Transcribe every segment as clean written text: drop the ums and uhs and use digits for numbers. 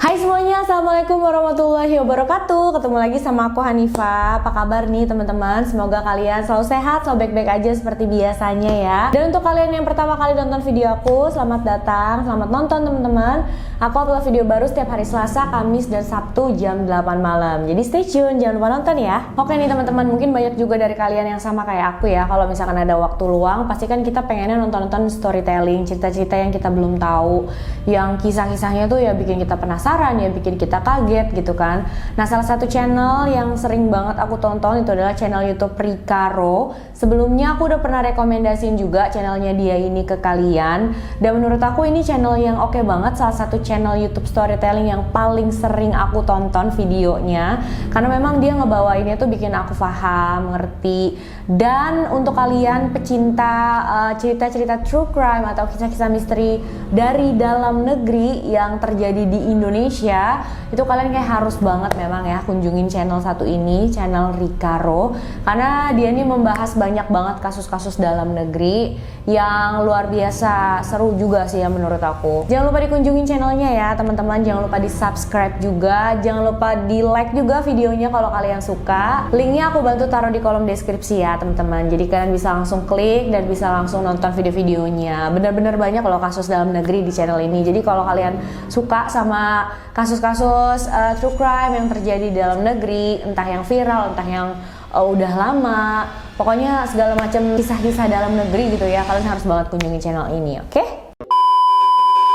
Hai semuanya, Assalamualaikum warahmatullahi wabarakatuh. Ketemu lagi sama aku Hanifa. Apa kabar nih teman-teman? Semoga kalian selalu sehat, selalu baik-baik aja seperti biasanya ya. Dan untuk kalian yang pertama kali nonton video aku, selamat datang, selamat nonton teman-teman. Aku upload video baru setiap hari Selasa, Kamis, dan Sabtu jam 8 malam. Jadi stay tune, jangan lupa nonton ya. Oke nih teman-teman, mungkin banyak juga dari kalian yang sama kayak aku ya. Kalau misalkan ada waktu luang, pasti kan kita pengennya nonton-nonton storytelling, cerita-cerita yang kita belum tahu, yang kisah-kisahnya tuh ya bikin kita penasaran, ya bikin kita kaget gitu kan. Nah, salah satu channel yang sering banget aku tonton itu adalah channel YouTube Rikaro. Sebelumnya aku udah pernah rekomendasiin juga channelnya dia ini ke kalian, dan menurut aku ini channel yang oke banget, salah satu channel YouTube storytelling yang paling sering aku tonton videonya, karena memang dia ngebawainnya tuh bikin aku paham, ngerti. Dan untuk kalian pecinta cerita-cerita true crime atau kisah-kisah misteri dari dalam negeri yang terjadi di Indonesia, itu kalian kayak harus banget memang ya kunjungin channel satu ini, channel Rikaro, karena dia ini membahas banyak banget kasus-kasus dalam negeri yang luar biasa seru juga sih ya menurut aku. Jangan lupa dikunjungin channelnya ya teman-teman, jangan lupa di subscribe juga, jangan lupa di like juga videonya kalau kalian suka. Linknya aku bantu taruh di kolom deskripsi ya teman-teman, jadi kalian bisa langsung klik dan bisa langsung nonton video-videonya. Bener-bener banyak loh kasus dalam negeri di channel ini, jadi kalau kalian suka sama kasus-kasus true crime yang terjadi di dalam negeri, entah yang viral, entah yang udah lama, pokoknya segala macam kisah-kisah dalam negeri gitu ya, kalian harus banget kunjungi channel ini, oke?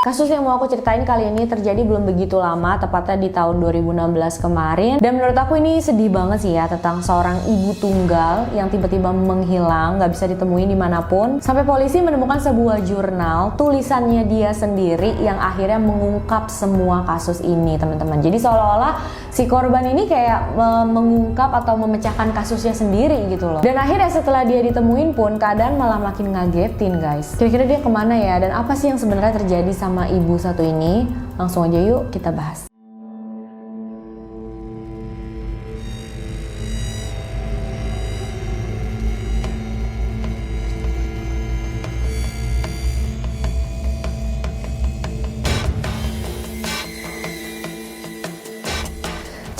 Kasus yang mau aku ceritain kali ini terjadi belum begitu lama, tepatnya di tahun 2016 kemarin. Dan menurut aku ini sedih banget sih ya, tentang seorang ibu tunggal yang tiba-tiba menghilang, gak bisa ditemuin dimanapun. Sampai polisi menemukan sebuah jurnal, tulisannya dia sendiri yang akhirnya mengungkap semua kasus ini teman-teman. Jadi seolah-olah si korban ini kayak mengungkap atau memecahkan kasusnya sendiri gitu loh. Dan akhirnya setelah dia ditemuin pun keadaan malah makin ngagetin guys. Kira-kira dia kemana ya, dan apa sih yang sebenarnya terjadi sama ibu satu ini? Langsung aja yuk kita bahas.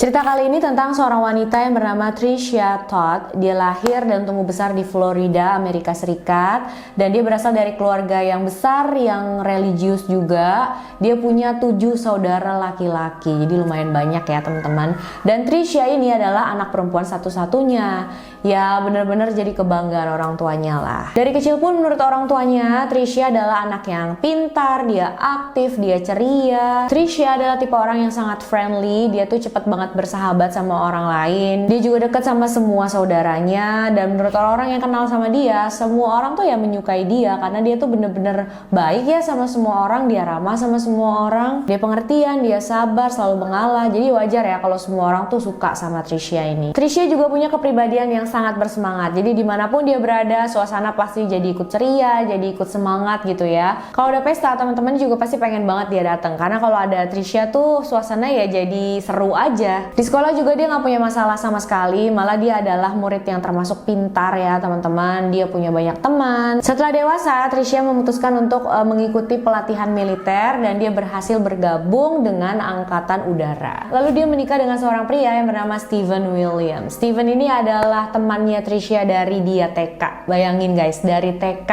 Cerita kali ini tentang seorang wanita yang bernama Tricia Todd. Dia lahir dan tumbuh besar di Florida, Amerika Serikat. Dan dia berasal dari keluarga yang besar, yang religius juga. Dia punya 7 saudara laki-laki, jadi lumayan banyak ya teman-teman. Dan Tricia ini adalah anak perempuan satu-satunya. Ya benar-benar jadi kebanggaan orang tuanya lah. Dari kecil pun menurut orang tuanya, Tricia adalah anak yang pintar, dia aktif, dia ceria. Tricia adalah tipe orang yang sangat friendly, dia tuh cepet banget bersahabat sama orang lain. Dia juga dekat sama semua saudaranya, dan menurut orang-orang yang kenal sama dia, semua orang tuh ya menyukai dia karena dia tuh bener-bener baik ya sama semua orang, dia ramah sama semua orang, dia pengertian, dia sabar, selalu mengalah. Jadi wajar ya kalau semua orang tuh suka sama Tricia ini. Tricia juga punya kepribadian yang sangat bersemangat, jadi dimanapun dia berada, suasana pasti jadi ikut ceria, jadi ikut semangat gitu ya. Kalau ada pesta, teman-teman juga pasti pengen banget dia datang, karena kalau ada Tricia tuh suasana ya jadi seru aja. Di sekolah juga dia nggak punya masalah sama sekali, malah dia adalah murid yang termasuk pintar ya teman-teman. Dia punya banyak teman. Setelah dewasa, Tricia memutuskan untuk mengikuti pelatihan militer, dan dia berhasil bergabung dengan Angkatan Udara. Lalu dia menikah dengan seorang pria yang bernama Steven Williams. Steven ini adalah temannya Tricia dari dia TK. Bayangin guys, dari TK.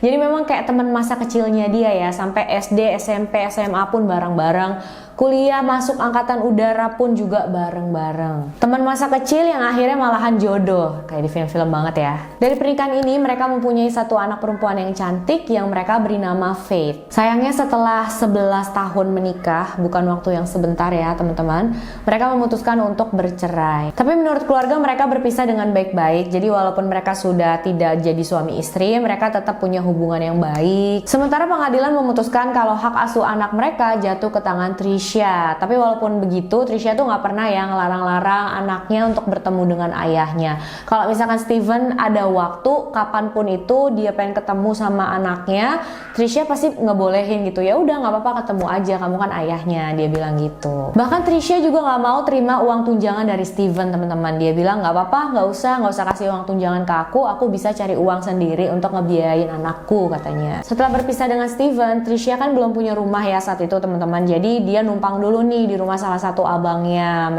Jadi memang kayak teman masa kecilnya dia ya, sampai SD, SMP, SMA pun bareng-bareng. Kuliah masuk Angkatan Udara pun juga bareng-bareng. Teman masa kecil yang akhirnya malahan jodoh, kayak di film-film banget ya. Dari pernikahan ini mereka mempunyai satu anak perempuan yang cantik yang mereka beri nama Faith. Sayangnya setelah 11 tahun menikah, bukan waktu yang sebentar ya teman-teman, mereka memutuskan untuk bercerai. Tapi menurut keluarga mereka berpisah dengan baik-baik. Jadi walaupun mereka sudah tidak jadi suami istri, mereka tetap punya hubungan yang baik. Sementara pengadilan memutuskan kalau hak asuh anak mereka jatuh ke tangan Tricia. Tapi walaupun begitu, Tricia tuh nggak pernah ya ngelarang-larang anaknya untuk bertemu dengan ayahnya. Kalau misalkan Steven ada waktu, kapanpun itu dia pengen ketemu sama anaknya, Tricia pasti ngebolehin gitu. Ya udah nggak apa-apa, ketemu aja, kamu kan ayahnya, dia bilang gitu. Bahkan Tricia juga nggak mau terima uang tunjangan dari Steven teman-teman. Dia bilang nggak apa-apa, nggak usah kasih uang tunjangan ke aku bisa cari uang sendiri untuk ngebiayain anakku katanya. Setelah berpisah dengan Steven, Tricia kan belum punya rumah ya saat itu teman-teman. Jadi dia numpang dulu nih di rumah salah satu abangnya.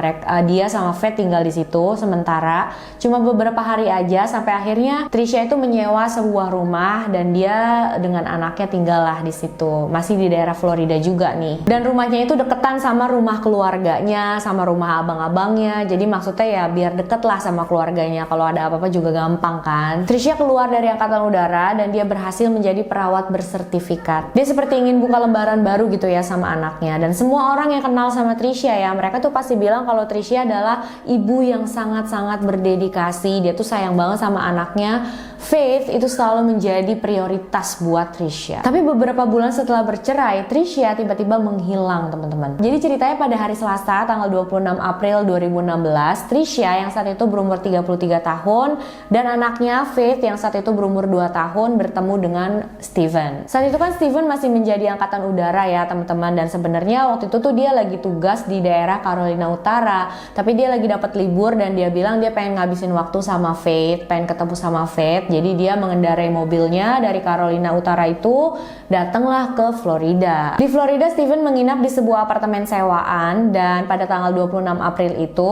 Dia sama Faith tinggal di situ sementara, cuma beberapa hari aja sampai akhirnya Trisha itu menyewa sebuah rumah dan dia dengan anaknya tinggallah di situ. Masih di daerah Florida juga nih. Dan rumahnya itu deketan sama rumah keluarganya, sama rumah abang-abangnya. Jadi maksudnya ya biar deket lah sama keluarganya. Kalau ada apa-apa juga gampang kan. Trisha keluar dari Angkatan Udara dan dia berhasil menjadi perawat bersertifikat. Dia seperti ingin buka lembaran baru gitu ya sama anaknya. Dan semua orang yang kenal sama Trisha ya, mereka tuh pasti bilang kalau Trisha adalah ibu yang sangat-sangat berdedikasi. Dia tuh sayang banget sama anaknya. Faith itu selalu menjadi prioritas buat Trisha. Tapi beberapa bulan setelah bercerai, Trisha tiba-tiba menghilang, teman-teman. Jadi ceritanya pada hari Selasa tanggal 26 April 2016, Trisha yang saat itu berumur 33 tahun dan anaknya Faith yang saat itu berumur 2 tahun bertemu dengan Steven. Saat itu kan Steven masih menjadi Angkatan Udara ya, teman-teman, dan sebenarnya waktu itu tuh dia lagi tugas di daerah Carolina Utara, tapi dia lagi dapat libur dan dia bilang dia pengen ngabisin waktu sama Faith, pengen ketemu sama Faith. Jadi dia mengendarai mobilnya dari Carolina Utara itu datanglah ke Florida. Di Florida, Steven menginap di sebuah apartemen sewaan dan pada tanggal 26 April itu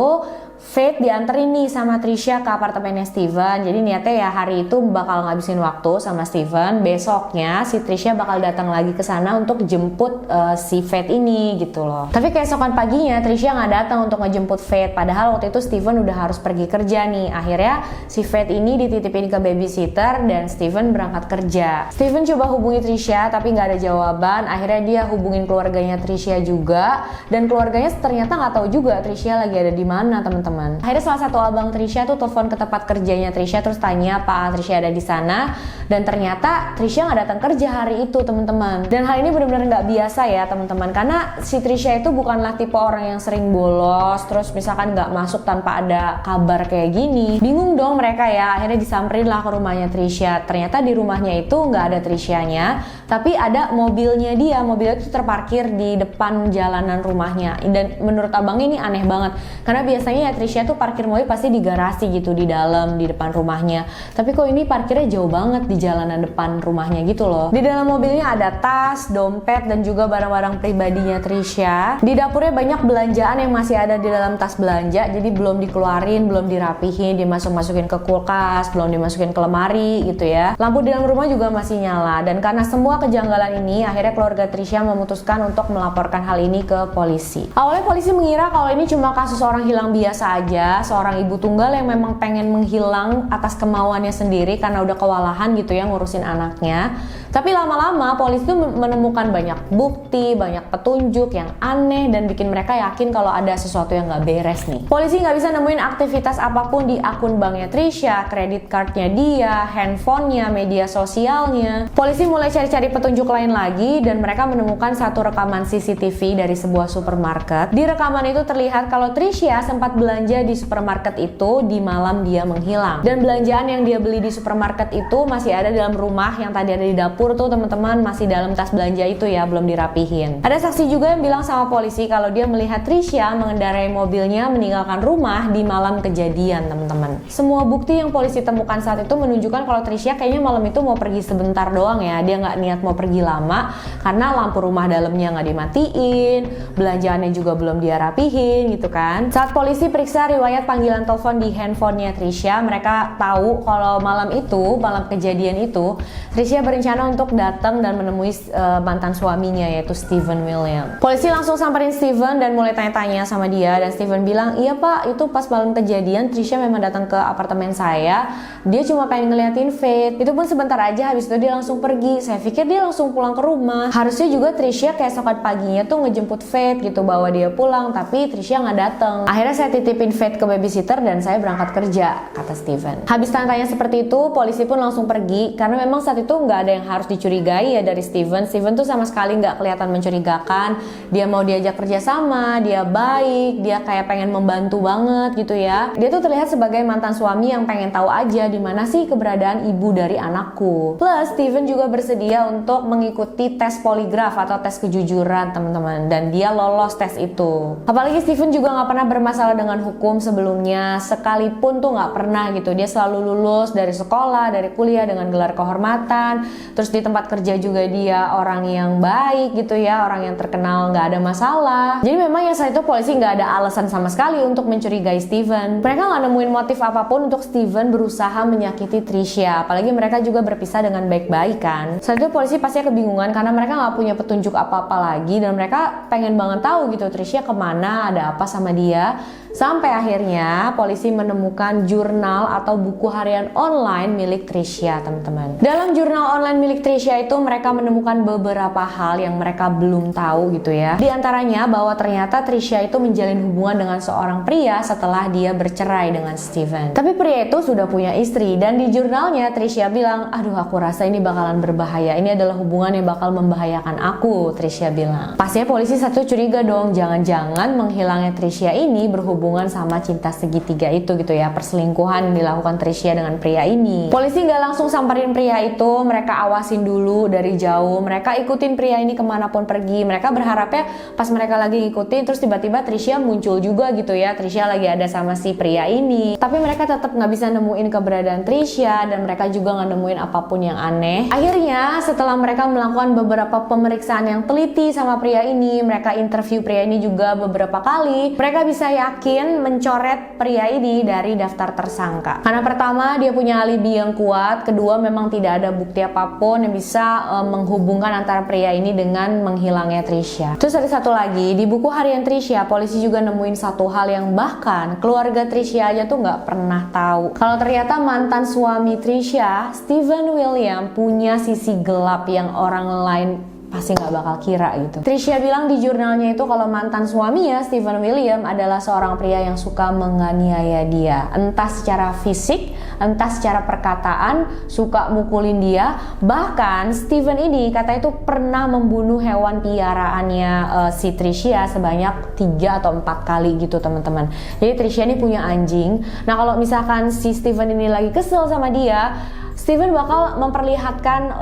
Faith dianterin nih sama Trisha ke apartemennya Steven. Jadi niatnya ya hari itu bakal ngabisin waktu sama Steven. Besoknya si Trisha bakal datang lagi ke sana untuk jemput si Faith ini gitu loh. Tapi keesokan paginya Trisha nggak datang untuk ngejemput Faith. Padahal waktu itu Steven udah harus pergi kerja nih. Akhirnya si Faith ini dititipin ke babysitter dan Steven berangkat kerja. Steven coba hubungi Trisha tapi nggak ada jawaban. Akhirnya dia hubungin keluarganya Trisha juga dan keluarganya ternyata nggak tahu juga Trisha lagi ada di mana, teman-teman. Akhirnya salah satu abang Trisha tuh telepon ke tempat kerjanya Trisha terus tanya apa Trisha ada di sana dan ternyata Trisha nggak datang kerja hari itu, teman-teman. Dan hal ini benar-benar nggak biasa ya, teman-teman, karena si Trisha itu bukanlah tipe orang yang sering bolos terus misalkan nggak masuk tanpa ada kabar kayak gini. Bingung dong mereka ya, akhirnya disamperin lah ke rumahnya Trisha. Ternyata di rumahnya itu nggak ada Trishanya, tapi ada mobilnya dia. Mobilnya itu terparkir di depan jalanan rumahnya dan menurut abangnya ini aneh banget karena biasanya ya Trisha tuh parkir mobil pasti di garasi gitu, di dalam, di depan rumahnya. Tapi kok ini parkirnya jauh banget di jalanan depan rumahnya gitu loh. Di dalam mobilnya ada tas, dompet, dan juga barang-barang pribadinya Trisha. Di dapurnya banyak belanjaan yang masih ada di dalam tas belanja, jadi belum dikeluarin, belum dirapihin, dimasukin ke kulkas, belum dimasukin ke lemari gitu ya. Lampu di dalam rumah juga masih nyala. Dan karena semua kejanggalan ini, akhirnya keluarga Trisha memutuskan untuk melaporkan hal ini ke polisi. Awalnya polisi mengira kalau ini cuma kasus orang hilang biasa aja, seorang ibu tunggal yang memang pengen menghilang atas kemauannya sendiri karena udah kewalahan gitu ya ngurusin anaknya. Tapi lama-lama polisi tuh menemukan banyak bukti, banyak petunjuk yang aneh dan bikin mereka yakin kalau ada sesuatu yang nggak beres nih. Polisi nggak bisa nemuin aktivitas apapun di akun banknya Trisha, kredit cardnya dia, handphonenya, media sosialnya. Polisi mulai cari-cari petunjuk lain lagi dan mereka menemukan satu rekaman CCTV dari sebuah supermarket. Di rekaman itu terlihat kalau Trisha sempat belanja di supermarket itu di malam dia menghilang. Dan belanjaan yang dia beli di supermarket itu masih ada dalam rumah yang tadi ada di dapur tuh, teman-teman, masih dalam tas belanja itu ya, belum dirapihin. Ada saksi juga yang bilang sama polisi kalau dia melihat Trisha mengendarai mobilnya meninggalkan rumah di malam kejadian, teman-teman. Semua bukti yang polisi temukan saat itu menunjukkan kalau Trisha kayaknya malam itu mau pergi sebentar doang ya. Dia nggak niat mau pergi lama karena lampu rumah dalamnya nggak dimatiin, belanjaannya juga belum dia rapihin gitu kan. Saat polisi periksa riwayat panggilan telepon di handphonenya Trisha, mereka tahu kalau malam itu, malam kejadian itu, Trisha berencana untuk datang dan menemui mantan suaminya yaitu Steven William. Polisi langsung samperin Steven dan mulai tanya-tanya sama dia dan Steven bilang, "Iya Pak, itu pas malam kejadian Trisha memang datang ke apartemen saya. Dia cuma pengen ngeliatin Faith. Itu pun sebentar aja, habis itu dia langsung pergi. Saya pikir dia langsung pulang ke rumah. Harusnya juga Trisha keesokan paginya tuh ngejemput Faith gitu, bawa dia pulang, tapi Trisha nggak datang. Akhirnya saya titipin Faith ke babysitter dan saya berangkat kerja," kata Steven. Habis tanya seperti itu, polisi pun langsung pergi karena memang saat itu nggak ada yang harus dicurigai ya dari Steven. Steven tuh sama sekali nggak kelihatan mencurigakan. Dia mau diajak kerja sama, dia baik, dia kayak pengen membantu banget gitu ya. Dia tuh terlihat sebagai mantan suami yang pengen tahu aja di mana sih keberadaan ibu dari anakku. Plus Steven juga bersedia untuk mengikuti tes poligraf atau tes kejujuran, teman-teman, dan dia lolos tes itu. Apalagi Steven juga nggak pernah bermasalah dengan hubungan hukum sebelumnya, sekalipun tuh nggak pernah gitu. Dia selalu lulus dari sekolah, dari kuliah dengan gelar kehormatan. Terus di tempat kerja juga dia orang yang baik gitu ya, orang yang terkenal, nggak ada masalah. Jadi memang yang saat itu polisi nggak ada alasan sama sekali untuk mencurigai Steven. Mereka nggak nemuin motif apapun untuk Steven berusaha menyakiti Trisha. Apalagi mereka juga berpisah dengan baik-baik kan. Saat itu polisi pasti kebingungan karena mereka nggak punya petunjuk apa-apa lagi dan mereka pengen banget tahu gitu Trisha kemana, ada apa sama dia. Sampai akhirnya polisi menemukan jurnal atau buku harian online milik Trisha, teman-teman. Dalam jurnal online milik Trisha itu mereka menemukan beberapa hal yang mereka belum tahu gitu ya. Di antaranya bahwa ternyata Trisha itu menjalin hubungan dengan seorang pria setelah dia bercerai dengan Steven. Tapi pria itu sudah punya istri dan di jurnalnya Trisha bilang, "Aduh, aku rasa ini bakalan berbahaya. Ini adalah hubungan yang bakal membahayakan aku," Trisha bilang. Pastinya polisi satu curiga dong, jangan-jangan menghilangnya Trisha ini berhubungan sama cinta segitiga itu gitu ya, perselingkuhan yang dilakukan Trisha dengan pria ini. Polisi nggak langsung samperin pria itu, mereka awasin dulu dari jauh, mereka ikutin pria ini kemanapun pergi. Mereka berharapnya pas mereka lagi ngikutin terus tiba-tiba Trisha muncul juga gitu ya, Trisha lagi ada sama si pria ini. Tapi mereka tetap nggak bisa nemuin keberadaan Trisha dan mereka juga nggak nemuin apapun yang aneh. Akhirnya setelah mereka melakukan beberapa pemeriksaan yang teliti sama pria ini, mereka interview pria ini juga beberapa kali, mereka bisa yakin mencoret pria ini dari daftar tersangka. Karena pertama dia punya alibi yang kuat, kedua memang tidak ada bukti apapun yang bisa menghubungkan antara pria ini dengan menghilangnya Trisha. Terus ada satu lagi, di buku harian Trisha polisi juga nemuin satu hal yang bahkan keluarga Trisha aja tuh nggak pernah tahu. Kalau ternyata mantan suami Trisha, Steven William, punya sisi gelap yang orang lain pasti nggak bakal kira gitu. Trisha bilang di jurnalnya itu kalau mantan suaminya Steven William adalah seorang pria yang suka menganiaya dia, entah secara fisik, entah secara perkataan, suka mukulin dia. Bahkan Steven ini katanya itu pernah membunuh hewan piaraannya si Trisha sebanyak 3 atau 4 kali gitu teman-teman. Jadi Trisha ini punya anjing. Nah kalau misalkan si Steven ini lagi kesel sama dia, Steven bakal memperlihatkan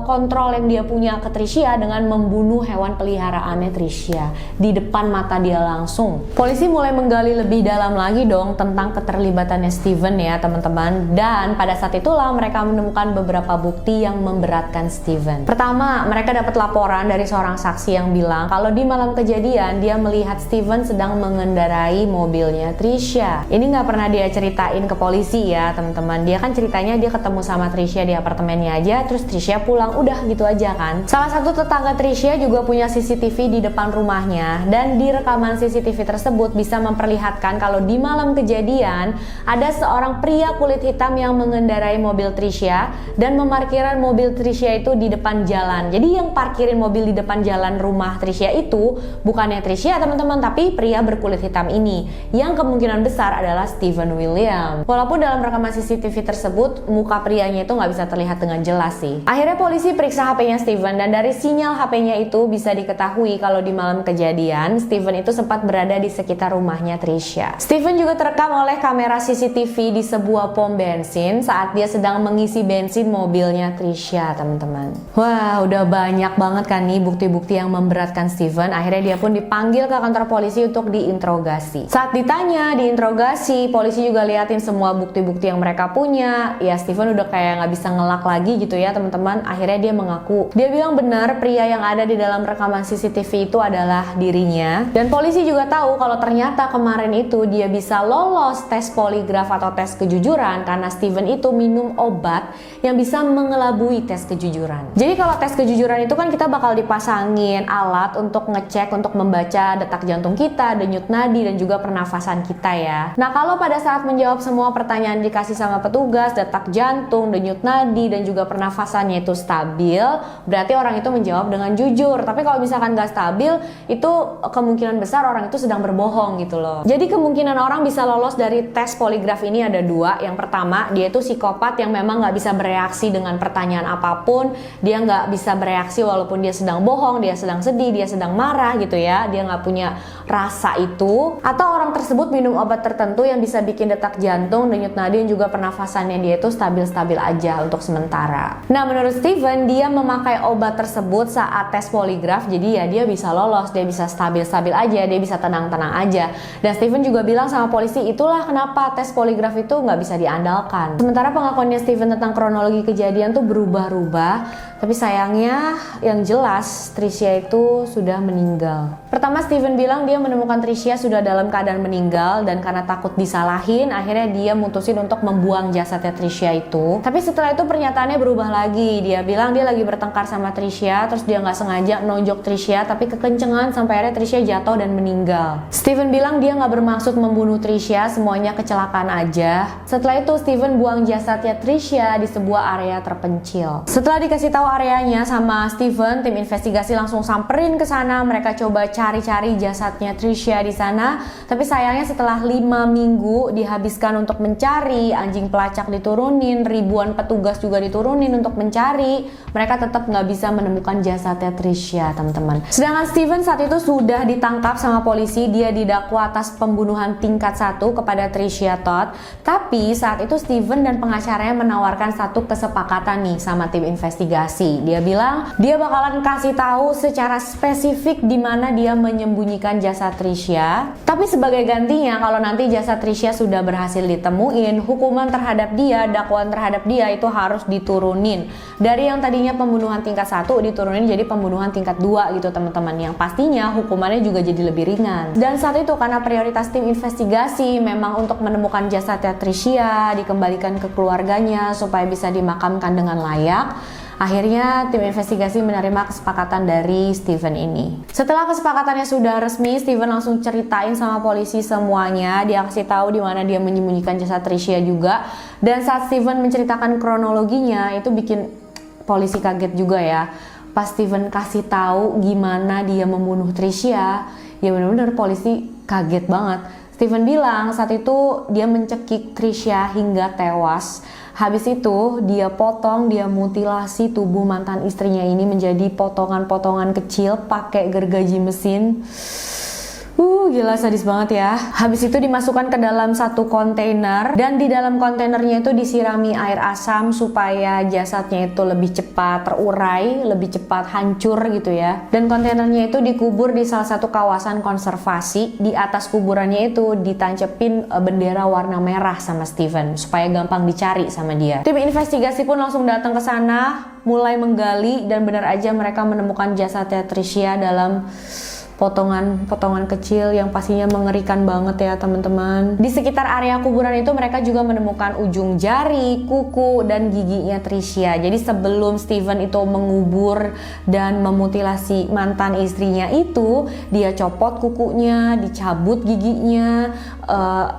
kontrol yang dia punya ke Trisha dengan membunuh hewan peliharaannya Trisha di depan mata dia langsung. Polisi mulai menggali lebih dalam lagi dong tentang keterlibatannya Steven ya teman-teman. Dan pada saat itulah mereka menemukan beberapa bukti yang memberatkan Steven. Pertama, mereka dapat laporan dari seorang saksi yang bilang kalau di malam kejadian dia melihat Steven sedang mengendarai mobilnya Trisha. Ini nggak pernah dia ceritain ke polisi ya teman-teman. Dia kan ceritanya dia ketemu sama Trisha di apartemennya aja, terus Trisha pulang, udah gitu aja kan. Salah satu tetangga Trisha juga punya CCTV di depan rumahnya dan di rekaman CCTV tersebut bisa memperlihatkan kalau di malam kejadian ada seorang pria kulit hitam yang mengendarai mobil Trisha dan memarkirkan mobil Trisha itu di depan jalan. Jadi yang parkirin mobil di depan jalan rumah Trisha itu bukannya Trisha teman-teman, tapi pria berkulit hitam ini yang kemungkinan besar adalah Steven William. Walaupun dalam rekaman CCTV tersebut muka prianya itu nggak bisa terlihat dengan jelas sih. Akhirnya polisi periksa HP-nya Steven dan dari sinyal HP-nya itu bisa diketahui kalau di malam kejadian Steven itu sempat berada di sekitar rumahnya Trisha. Steven juga terekam oleh kamera CCTV di sebuah pom bensin saat dia sedang mengisi bensin mobilnya Trisha, teman-teman. Wah, udah banyak banget kan nih bukti-bukti yang memberatkan Steven. Akhirnya dia pun dipanggil ke kantor polisi untuk diinterogasi. Saat ditanya, diinterogasi, polisi juga liatin semua bukti-bukti yang mereka punya. Ya, Steven udah kayak nggak bisa ngelak lagi gitu ya teman-teman. Akhirnya dia mengaku, dia bilang benar pria yang ada di dalam rekaman CCTV itu adalah dirinya. Dan polisi juga tahu kalau ternyata kemarin itu dia bisa lolos tes poligraf atau tes kejujuran karena Steven itu minum obat yang bisa mengelabui tes kejujuran. Jadi kalau tes kejujuran itu kan kita bakal dipasangin alat untuk ngecek, untuk membaca detak jantung kita, denyut nadi dan juga pernafasan kita ya. Nah kalau pada saat menjawab semua pertanyaan dikasih sama petugas, detak jantung, denyut nadi dan juga pernafasannya itu stabil, berarti orang itu menjawab dengan jujur. Tapi kalau misalkan gak stabil, itu kemungkinan besar orang itu sedang berbohong gitu loh. Jadi kemungkinan orang bisa lolos dari tes poligraf ini ada 2. Yang pertama, dia itu psikopat yang memang gak bisa bereaksi dengan pertanyaan apapun. Dia gak bisa bereaksi walaupun dia sedang bohong, dia sedang sedih, dia sedang marah gitu ya. Dia gak punya rasa itu. Atau orang tersebut minum obat tertentu yang bisa bikin detak jantung, denyut nadi dan juga pernafasannya dia itu stabil-stabil stabil aja untuk sementara. Nah, menurut Steven, dia memakai obat tersebut saat tes poligraf, jadi ya dia bisa lolos, dia bisa stabil-stabil aja, dia bisa tenang-tenang aja. Dan Steven juga bilang sama polisi, itulah kenapa tes poligraf itu nggak bisa diandalkan. Sementara pengakuannya Steven tentang kronologi kejadian tuh berubah-ubah, tapi sayangnya yang jelas Tricia itu sudah meninggal. Pertama, Steven bilang dia menemukan Tricia sudah dalam keadaan meninggal, dan karena takut disalahin, akhirnya dia mutusin untuk membuang jasadnya Tricia itu. Tapi setelah itu pernyataannya berubah lagi. Dia bilang dia lagi bertengkar sama Tricia, terus dia nggak sengaja nonjok Tricia, tapi kekencengan sampai akhirnya Tricia jatuh dan meninggal. Steven bilang dia nggak bermaksud membunuh Tricia, semuanya kecelakaan aja. Setelah itu Steven buang jasadnya Tricia di sebuah area terpencil. Setelah dikasih tahu areanya sama Steven, tim investigasi langsung samperin ke sana. Mereka coba cari-cari jasadnya Tricia di sana, tapi sayangnya setelah 5 minggu dihabiskan untuk mencari, anjing pelacak diturunin, ribuan petugas juga diturunin untuk mencari, mereka tetap nggak bisa menemukan jasadnya Tricia, teman-teman. Sedangkan Steven saat itu sudah ditangkap sama polisi. Dia didakwa atas pembunuhan tingkat 1 kepada Tricia Todd. Tapi saat itu Steven dan pengacaranya menawarkan satu kesepakatan nih sama tim investigasi. Dia bilang dia bakalan kasih tahu secara spesifik di mana dia menyembunyikan jasad Tricia. Tapi sebagai gantinya, kalau nanti jasad Tricia sudah berhasil ditemuin, hukuman terhadap dia, dakwaan terhadap dia itu harus diturunin. Dari yang tadinya pembunuhan tingkat 1 diturunin jadi pembunuhan tingkat 2 gitu, teman-teman. Yang pastinya hukumannya juga jadi lebih ringan. Dan saat itu karena prioritas tim investigasi memang untuk menemukan jasadnya Tricia, dikembalikan ke keluarganya supaya bisa dimakamkan dengan layak, akhirnya tim investigasi menerima kesepakatan dari Steven ini. Setelah kesepakatannya sudah resmi, Steven langsung ceritain sama polisi semuanya. Dia kasih tahu di mana dia menyembunyikan jasad Tricia juga. Dan saat Steven menceritakan kronologinya, itu bikin polisi kaget juga ya. Pas Steven kasih tahu gimana dia membunuh Tricia, ya benar-benar polisi kaget banget. Steven bilang saat itu dia mencekik Tricia hingga tewas. Habis itu dia potong, dia mutilasi tubuh mantan istrinya ini menjadi potongan-potongan kecil pakai gergaji mesin. Gila sadis banget ya. Habis itu dimasukkan ke dalam satu kontainer, dan di dalam kontainernya itu disirami air asam supaya jasadnya itu lebih cepat terurai, lebih cepat hancur gitu ya. Dan kontainernya itu dikubur di salah satu kawasan konservasi. Di atas kuburannya itu ditancepin bendera warna merah sama Steven supaya gampang dicari sama dia. Tim investigasi pun langsung datang ke sana, mulai menggali, dan benar aja mereka menemukan jasadnya Tricia dalam potongan-potongan kecil yang pastinya mengerikan banget ya teman-teman. Di sekitar area kuburan itu mereka juga menemukan ujung jari, kuku, dan giginya Tricia. Jadi sebelum Steven itu mengubur dan memutilasi mantan istrinya itu, dia copot kukunya, dicabut giginya,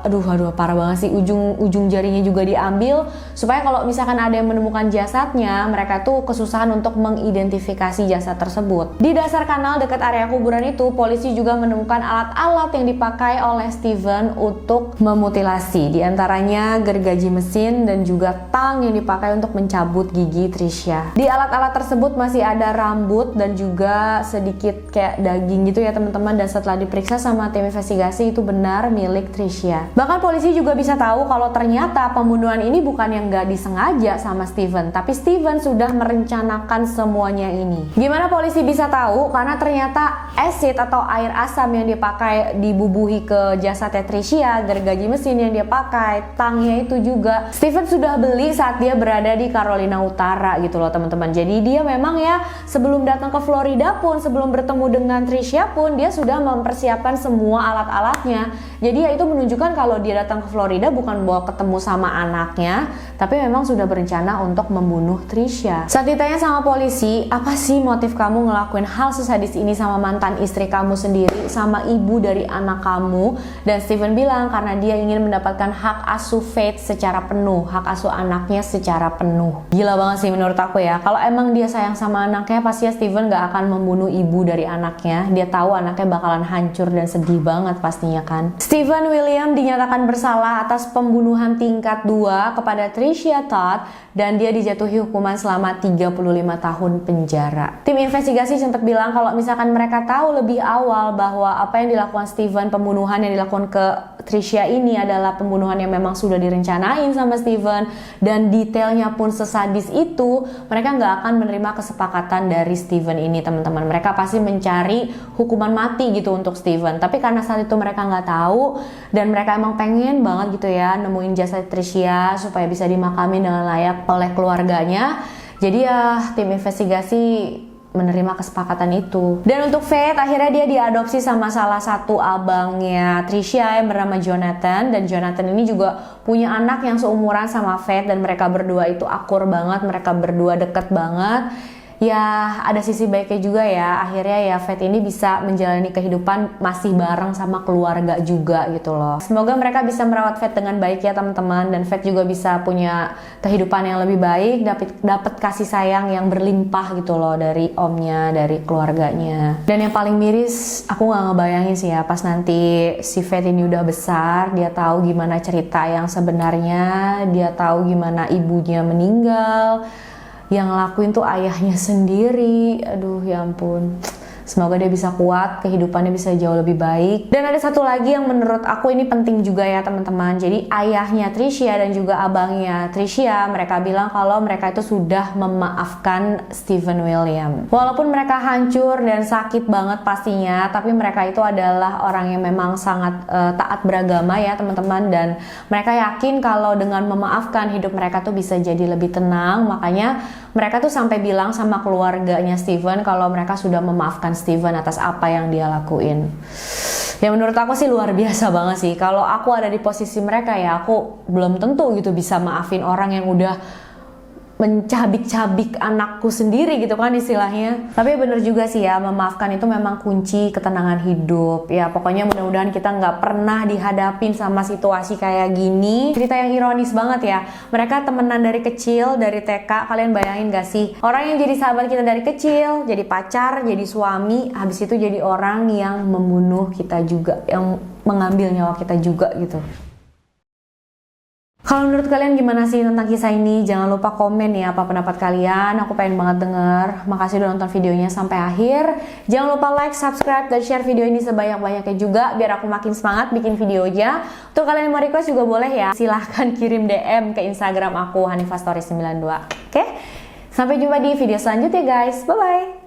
aduh parah banget sih, ujung jarinya juga diambil supaya kalau misalkan ada yang menemukan jasadnya, mereka tuh kesusahan untuk mengidentifikasi jasad tersebut. Di dasar kanal dekat area kuburan itu, polisi juga menemukan alat-alat yang dipakai oleh Steven untuk memutilasi, di antaranya gergaji mesin dan juga tang yang dipakai untuk mencabut gigi Tricia. Di alat-alat tersebut masih ada rambut dan juga sedikit kayak daging gitu ya teman-teman, dan setelah diperiksa sama tim investigasi itu benar milik Tricia. Bahkan polisi juga bisa tahu kalau ternyata pembunuhan ini bukan yang gak disengaja sama Steven, tapi Steven sudah merencanakan semuanya ini. Gimana polisi bisa tahu? Karena ternyata acid atau air asam yang dipakai dibubuhi ke jasadnya Tricia, gergaji mesin yang dia pakai, tangnya itu juga Steven sudah beli saat dia berada di Carolina Utara gitu loh teman-teman. Jadi dia memang ya sebelum datang ke Florida pun, sebelum bertemu dengan Tricia pun, dia sudah mempersiapkan semua alat-alatnya. Jadi ya itu menunjukkan kalau dia datang ke Florida bukan bawa ketemu sama anaknya, tapi memang sudah berencana untuk membunuh Tricia. Saat ditanya sama polisi, apa sih motif kamu ngelakuin hal sesadis ini sama mantan istri kamu sendiri, sama ibu dari anak kamu? Dan Steven bilang karena dia ingin mendapatkan hak asuh Faith secara penuh, hak asuh anaknya secara penuh. Gila banget sih menurut aku ya. Kalau emang dia sayang sama anaknya, pasti Steven gak akan membunuh ibu dari anaknya. Dia tahu anaknya bakalan hancur dan sedih banget pastinya kan. Steven William dinyatakan bersalah atas pembunuhan tingkat 2 kepada Tricia Todd, dan dia dijatuhi hukuman selama 35 tahun penjara. Tim investigasi sempat bilang kalau misalkan mereka tahu lebih lebih awal bahwa apa yang dilakukan Steven, pembunuhan yang dilakukan ke Tricia ini adalah pembunuhan yang memang sudah direncanain sama Steven, dan detailnya pun sesadis itu, mereka nggak akan menerima kesepakatan dari Steven ini, teman-teman. Mereka pasti mencari hukuman mati gitu untuk Steven, tapi karena saat itu mereka nggak tahu dan mereka emang pengen banget gitu ya nemuin jasad Tricia supaya bisa dimakamin dengan layak oleh keluarganya. Jadi ya tim investigasi menerima kesepakatan itu. Dan untuk Faith, akhirnya dia diadopsi sama salah satu abangnya Tricia yang bernama Jonathan, dan Jonathan ini juga punya anak yang seumuran sama Faith, dan mereka berdua itu akur banget, mereka berdua deket banget. Ya ada sisi baiknya juga ya, akhirnya ya Faith ini bisa menjalani kehidupan masih bareng sama keluarga juga gitu loh. Semoga mereka bisa merawat Faith dengan baik ya teman-teman, dan Faith juga bisa punya kehidupan yang lebih baik, dapat kasih sayang yang berlimpah gitu loh dari omnya, dari keluarganya. Dan yang paling miris, aku nggak ngebayangin sih ya pas nanti si Faith ini udah besar, dia tahu gimana cerita yang sebenarnya, dia tahu gimana ibunya meninggal, yang ngelakuin tuh ayahnya sendiri. Aduh ya ampun, semoga dia bisa kuat, kehidupannya bisa jauh lebih baik. Dan ada satu lagi yang menurut aku ini penting juga ya teman-teman. Jadi ayahnya Tricia dan juga abangnya Tricia, mereka bilang kalau mereka itu sudah memaafkan Steven William. Walaupun mereka hancur dan sakit banget pastinya, tapi mereka itu adalah orang yang memang sangat taat beragama ya teman-teman, dan mereka yakin kalau dengan memaafkan hidup mereka tuh bisa jadi lebih tenang. Makanya mereka tuh sampai bilang sama keluarganya Steven kalau mereka sudah memaafkan Steven atas apa yang dia lakuin. Ya menurut aku sih luar biasa banget sih. Kalau aku ada di posisi mereka ya aku belum tentu gitu bisa maafin orang yang udah mencabik-cabik anakku sendiri gitu kan istilahnya. Tapi bener juga sih ya, memaafkan itu memang kunci ketenangan hidup. Ya pokoknya mudah-mudahan kita nggak pernah dihadapin sama situasi kayak gini. Cerita yang ironis banget ya. Mereka temenan dari kecil, dari TK. Kalian bayangin gak sih? Orang yang jadi sahabat kita dari kecil, jadi pacar, jadi suami, habis itu jadi orang yang membunuh kita juga, yang mengambil nyawa kita juga gitu. Kalau menurut kalian gimana sih tentang kisah ini? Jangan lupa komen ya apa pendapat kalian. Aku pengen banget denger. Makasih udah nonton videonya sampai akhir. Jangan lupa like, subscribe, dan share video ini sebanyak-banyaknya juga biar aku makin semangat bikin videonya. Untuk kalian yang mau request juga boleh ya. Silahkan kirim DM ke Instagram aku, HanifaStories92. Oke? Sampai jumpa di video selanjutnya guys. Bye-bye!